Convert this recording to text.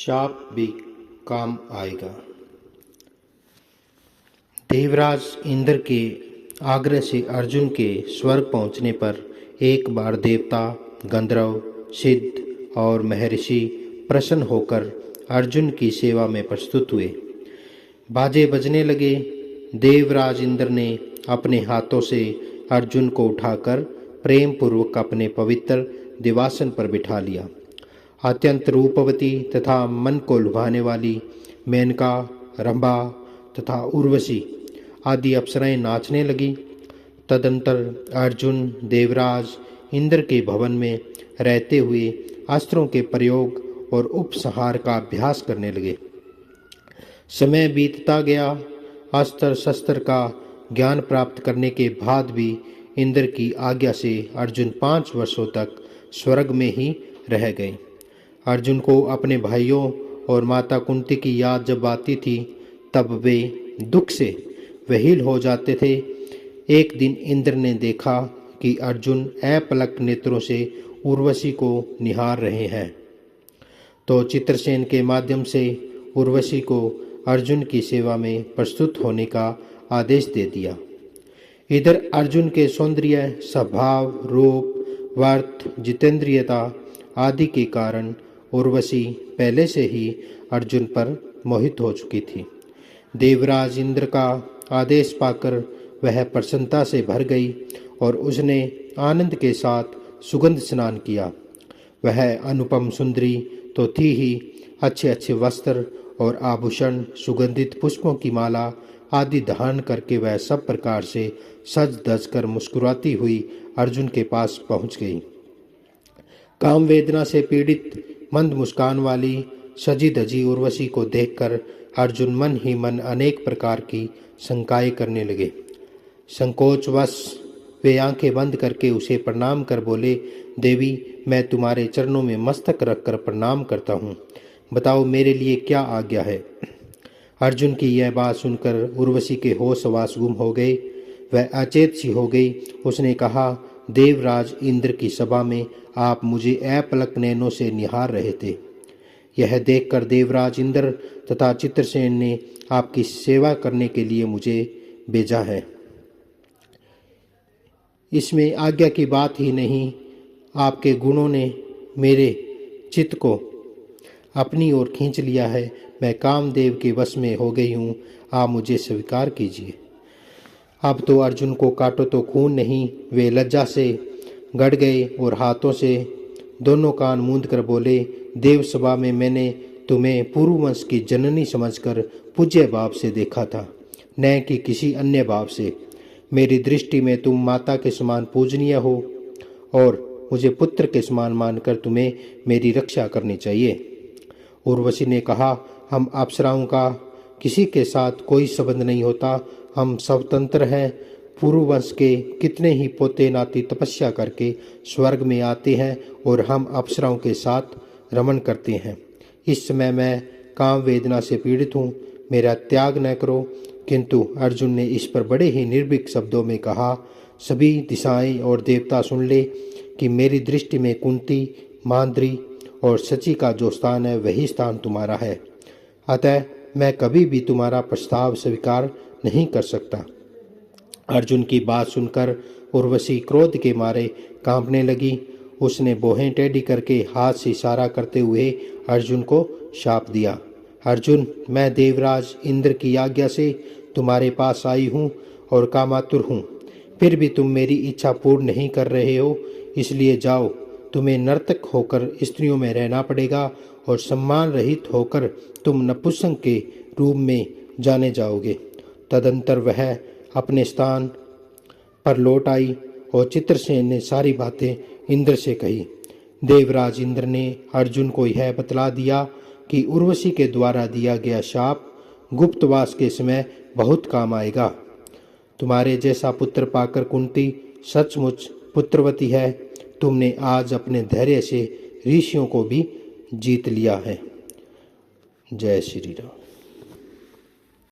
शाप भी काम आएगा। देवराज इंद्र के आग्रह से अर्जुन के स्वर्ग पहुंचने पर एक बार देवता, गंधर्व, सिद्ध और महर्षि प्रसन्न होकर अर्जुन की सेवा में प्रस्तुत हुए। बाजे बजने लगे। देवराज इंद्र ने अपने हाथों से अर्जुन को उठाकर प्रेम पूर्वक अपने पवित्र दिवासन पर बिठा लिया। अत्यंत रूपवती तथा मन को लुभाने वाली मेनका, रंभा तथा उर्वशी आदि अप्सराएं नाचने लगी। तदंतर अर्जुन देवराज इंद्र के भवन में रहते हुए अस्त्रों के प्रयोग और उपसंहार का अभ्यास करने लगे। समय बीतता गया। अस्त्र शस्त्र का ज्ञान प्राप्त करने के बाद भी इंद्र की आज्ञा से अर्जुन 5 वर्षों तक स्वर्ग में ही रह गए। अर्जुन को अपने भाइयों और माता कुंती की याद जब आती थी तब वे दुख से व्याकुल हो जाते थे। एक दिन इंद्र ने देखा कि अर्जुन अपलक नेत्रों से उर्वशी को निहार रहे हैं, तो चित्रसेन के माध्यम से उर्वशी को अर्जुन की सेवा में प्रस्तुत होने का आदेश दे दिया। इधर अर्जुन के सौंदर्य, स्वभाव, रूप, वर्त, जितेंद्रियता आदि के कारण उर्वशी पहले से ही अर्जुन पर मोहित हो चुकी थी। देवराज इंद्र का आदेश पाकर वह प्रसन्नता से भर गई और उसने आनंद के साथ सुगंध स्नान किया। वह अनुपम सुंदरी तो थी ही, अच्छे अच्छे वस्त्र और आभूषण, सुगंधित पुष्पों की माला आदि धारण करके वह सब प्रकार से सज धज कर मुस्कुराती हुई अर्जुन के पास पहुंच गई। काम वेदना से पीड़ित मंद मुस्कान वाली सजी धजी उर्वशी को देखकर अर्जुन मन ही मन अनेक प्रकार की शंकाएं करने लगे। संकोचवश वे आंखें बंद करके उसे प्रणाम कर बोले, देवी, मैं तुम्हारे चरणों में मस्तक रखकर प्रणाम करता हूँ। बताओ मेरे लिए क्या आज्ञा है। अर्जुन की यह बात सुनकर उर्वशी के होश हवास गुम हो गए। वह अचेत सी हो गई। उसने कहा, देवराज इंद्र की सभा में आप मुझे अपलक नैनों से निहार रहे थे। यह देखकर देवराज इंद्र तथा चित्रसेन ने आपकी सेवा करने के लिए मुझे भेजा है। इसमें आज्ञा की बात ही नहीं, आपके गुणों ने मेरे चित्त को अपनी ओर खींच लिया है। मैं कामदेव के वश में हो गई हूँ। आप मुझे स्वीकार कीजिए। अब तो अर्जुन को काटो तो खून नहीं। वे लज्जा से गड़ गए और हाथों से दोनों कान मूंद कर बोले, देव सभा में मैंने तुम्हें पूर्ववंश की जननी समझकर पूज्य भाव से देखा था, न कि किसी अन्य भाव से। मेरी दृष्टि में तुम माता के समान पूजनीय हो और मुझे पुत्र के समान मानकर तुम्हें मेरी रक्षा करनी चाहिए। उर्वशी ने कहा, हम अप्सराओं का किसी के साथ कोई संबंध नहीं होता। हम स्वतंत्र हैं। पूर्ववंश के कितने ही पोते नाती तपस्या करके स्वर्ग में आते हैं और हम अप्सराओं के साथ रमण करते हैं। इस समय मैं काम वेदना से पीड़ित हूँ, मेरा त्याग न करो। किंतु अर्जुन ने इस पर बड़े ही निर्भीक शब्दों में कहा, सभी दिशाएं और देवता सुन ले कि मेरी दृष्टि में कुंती, मांद्री और शची का जो स्थान है वही स्थान तुम्हारा है। अतः मैं कभी भी तुम्हारा प्रस्ताव स्वीकार नहीं कर सकता। अर्जुन की बात सुनकर उर्वशी क्रोध के मारे कांपने लगी। उसने भौहें टेढ़ी करके हाथ से इशारा करते हुए अर्जुन को शाप दिया। अर्जुन, मैं देवराज इंद्र की आज्ञा से तुम्हारे पास आई हूँ और कामातुर हूँ, फिर भी तुम मेरी इच्छा पूर्ण नहीं कर रहे हो। इसलिए जाओ, तुम्हें नर्तक होकर स्त्रियों में रहना पड़ेगा और सम्मान रहित होकर तुम नपुंसक के रूप में जाने जाओगे। तदंतर वह अपने स्थान पर लौट आई और चित्रसेन ने सारी बातें इंद्र से कही। देवराज इंद्र ने अर्जुन को यह बतला दिया कि उर्वशी के द्वारा दिया गया शाप गुप्तवास के समय बहुत काम आएगा। तुम्हारे जैसा पुत्र पाकर कुंती सचमुच पुत्रवती है। तुमने आज अपने धैर्य से ऋषियों को भी जीत लिया है। जय श्री राम।